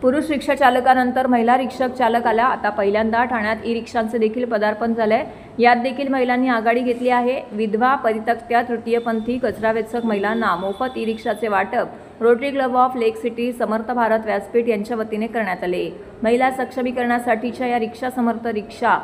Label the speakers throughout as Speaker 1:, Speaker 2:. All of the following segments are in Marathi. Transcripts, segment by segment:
Speaker 1: पुरुष रिक्षा चालकानंतर महिला रिक्षा चालक आल्या। आता पहिल्यांदा ठाण्यात ई रिक्षांचे देखील पदार्पण झालंय। यात देखील महिलांनी आघाडी घेतली आहे। विधवा, परित्यक्त्या, तृतीयपंथी, कचरावेचक महिलांना मोफत ई रिक्षाचे वाटप Rotary Club of Lake City, Samarth Bharat Vyaspeeth यांच्या वतीने करण्यात आले। महिला सक्षमीकरणासाठीच्या या रिक्षा समर्थ रिक्षा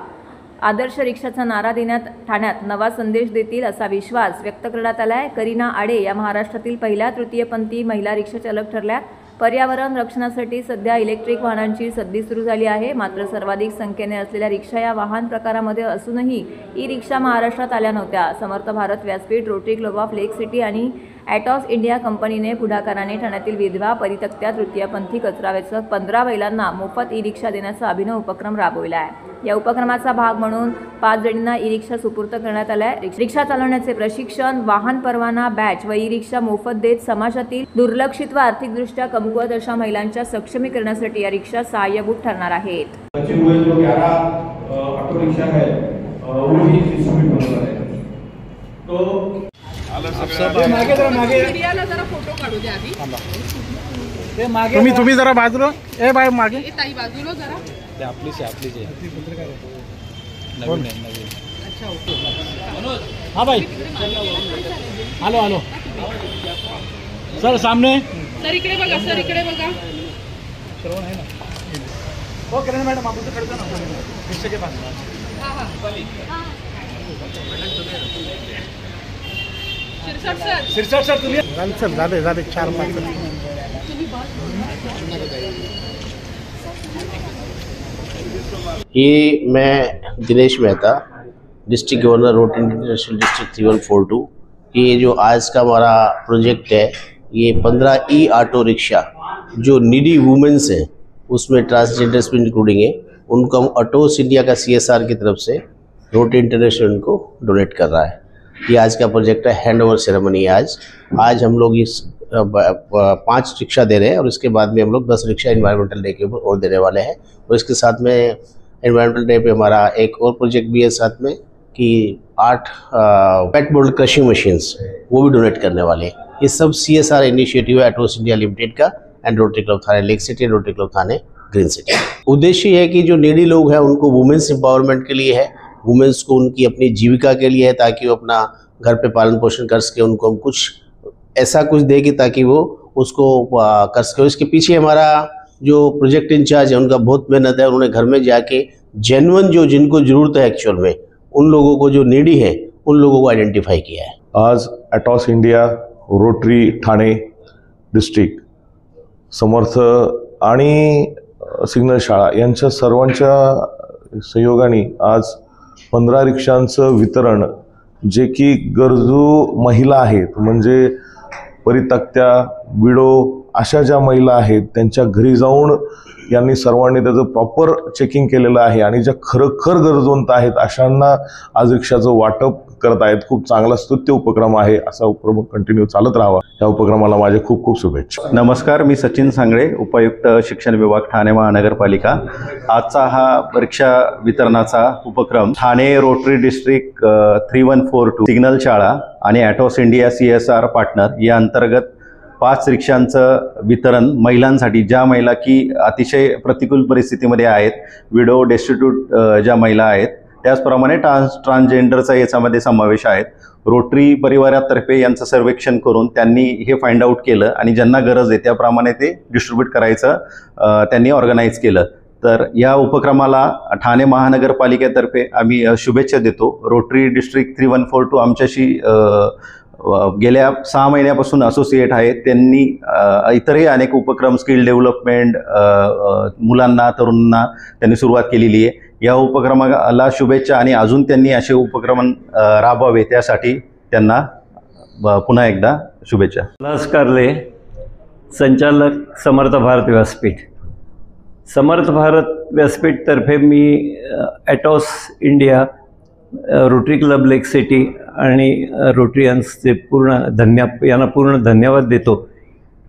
Speaker 1: आदर्श रिक्षाचा नारा देण्यात ठाण्यात नवा संदेश देतील असा विश्वास व्यक्त करण्यात आलाय। करीना आडे या महाराष्ट्रातील पहिल्या तृतीयपंथी महिला रिक्षा चालक ठरल्या। पर्यावरण रक्षणासाठी सध्या इलेक्ट्रिक वाहनांची सद्दी सुरू झाली आहे। मात्र सर्वाधिक संख्येने असलेल्या रिक्षा या वाहन प्रकारामध्ये असूनही ई रिक्षा महाराष्ट्रात आल्या नव्हत्या। समर्थ भारत व्यासपीठ, rotary Club of Lake city आणि ॲटॉस इंडिया कंपनीने पुढाकाराने ठाण्यातील विधवा, परित्यक्त्या, तृतीयपंथी, कचरावेचक 15 महिलांना मोफत ई रिक्षा देण्याचा अभिनव उपक्रम राबविला आहे। या उपक्रमाचा भाग म्हणून 5 जणींना ई रिक्षा सुपूर्द करण्यात आला आहे। रिक्षा चालवण्याचे प्रशिक्षण, वाहन परवाना, बॅच व ई रिक्षा मोफत देत समाजातील दुर्लक्षित व आर्थिकदृष्ट्या कमकुवत अशा महिलांच्या सक्षमीकरणासाठी या रिक्षा सहाय्यभूत ठरणार आहेत।
Speaker 2: तुम्ही जरा बाजूला बाय मागे
Speaker 3: बाजूला जरा
Speaker 2: ते आपलीच आहे नवीन अच्छा ओके हाँ भाई हॅलो सर सामने
Speaker 3: सर इकडे बघा
Speaker 2: श्रवण आहे ना हो किरण मॅडम आपण तर करतो ना रिक्षा के पास शिरसाट सर तुम्ही झाले 4-5
Speaker 4: ये मैं Dinesh Mehta, district governor rotary international district 3142। ये जो आज का हमारा प्रोजेक्ट है, ये 15 ई ऑटो रिक्शा जो नीडी वुमेन्स हैं, उसमें ट्रांसजेंडर्स भी इंक्लूडिंग है, उनको हम ऑटोस इंडिया का CSR की तरफ से रोटरी इंटरनेशनल उनको डोनेट कर रहा है। ये आज का प्रोजेक्ट है, हैंड ओवर सेरेमनी है आज हम लोग इस 5 रिक्शा दे रहे हैं और इसके बाद में हम लोग 10 रिक्शा एनवायरमेंटल डे के ऊपर और देने वाले हैं। और इसके साथ में एनवायरमेंटल डे पे हमारा एक और प्रोजेक्ट भी है साथ में कि 8 पेट बोल्ड क्रशिंग मशीन्स वो भी डोनेट करने वाले हैं। ये सब CSR इनिशिएटिव है एटोस इंडिया लिमिटेड का एंड रोटरी क्लब थाने लेक सिटी, रोटरी क्लब थाने ग्रीन सिटी। उद्देश्य है कि जो नीडी लोग हैं उनको वुमेन्स एम्पावरमेंट के लिए है, वुमेन्स को उनकी अपनी जीविका के लिए है, ताकि वो अपना घर पे पालन पोषण कर सके। उनको हम कुछ ऐसा कुछ दें कि ताकि वो उसको कर सके। इसके पीछे हमारा जो प्रोजेक्ट इंचार्ज है उनका बहुत मेहनत है। उन्होंने घर में जाके जेन्युइन जो जिनको ज़रूरत है एक्चुअल में, उन लोगों को जो नीडी है उन लोगों को आइडेंटिफाई किया है।
Speaker 5: आज ॲटॉस इंडिया, रोटरी ठाणे डिस्ट्रिक्ट, समर्थ आणि सिग्नल शाळा यांच्या सर्वांच्या सहयोगाने आज 15 रिक्षांचं वितरण, जे की गरजू महिला आहेत, म्हणजे परित्यक्त्या, विडो अशा ज्या महिला आहेत त्यांच्या घरी जाऊन यांनी सर्वांनी त्याचं प्रॉपर चेकिंग केलेलं आहे आणि ज्या खरोखर गरजवंत आहेत अशांना आज रिक्षाचं वाटप करत आहेत। खूप चांगला स्तुत्य उपक्रम आहे, असा उपक्रम कंटिन्यू चालत राहावा। या उपक्रमाला माझे खूप खूप शुभेच्छा।
Speaker 6: नमस्कार, मी सचिन सांगळे, उपायुक्त शिक्षण विभाग ठाणे महानगरपालिका। आजचा हा रिक्षा वितरणाचा उपक्रम ठाणे रोटरी डिस्ट्रिक्ट 3142 सिग्नल शाळा आणि ॲटॉस इंडिया CSR पार्टनर या अंतर्गत 5 रिक्षांचं वितरण महिलांसाठी, ज्या महिला की अतिशय प्रतिकूल परिस्थितीमध्ये आहेत, विडो, डेस्टिट्यूट ज्या महिला आहेत, त्याचप्रमाणे ट्रान्सजेंडरचा याच्यामध्ये समावेश आहेत। रोटरी परिवारातर्फे यांचं सर्वेक्षण करून त्यांनी हे फाइंड आउट केलं आणि ज्यांना गरज आहे त्याप्रमाणे ते डिस्ट्रीब्यूट करायचं त्यांनी ऑर्गनाईज केलं। तर या उपक्रमाला ठाणे महानगरपालिकेतर्फे आम्ही शुभेच्छा देतो। रोटरी डिस्ट्रिक्ट 3142 आमच्याशी गेल्या 6 महिन्यापासून असोसिएट आहेत। त्यांनी इतरही अनेक उपक्रम, स्किल डेव्हलपमेंट, मुलांना, तरुणांना त्यांनी सुरुवात केलेली आहे। या उपक्रमाला शुभेच्छा आणि अजून त्यांनी असे उपक्रम राबवावे त्यासाठी त्यांना पुन्हा एकदा शुभेच्छा।
Speaker 7: नमस्कारले, संचालक समर्थ भारत व्यासपीठ। समर्थ भारत व्यासपीठतर्फे मी ॲटॉस इंडिया, रोटरी क्लब लेक सिटी आणि रोटरियन्सचे यांना पूर्ण धन्यवाद देतो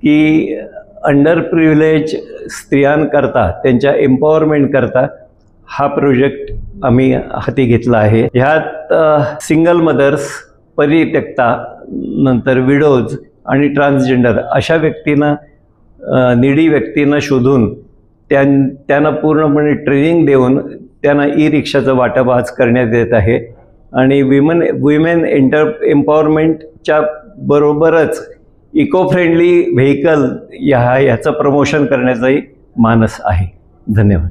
Speaker 7: की अंडर प्रिव्हिलेज स्त्रियांकरता, त्यांच्या एम्पॉवरमेंट करता हा प्रोजेक्ट आम्ही हाती घेतला आहे। ह्यात सिंगल मदर्स, परित्यक्ता, नंतर विडोज आणि ट्रान्सजेंडर अशा व्यक्तींना, निडी व्यक्तींना शोधून त्यांना पूर्णपणे ट्रेनिंग देऊन त्यांना ई रिक्षाचं वाटप आज करण्यात येत आहे आणि विमेन एम्पॉवरमेंटच्या बरोबरच इको फ्रेंडली व्हेकल ह्याचं प्रमोशन करण्याचाही मानस आहे. धन्यवाद.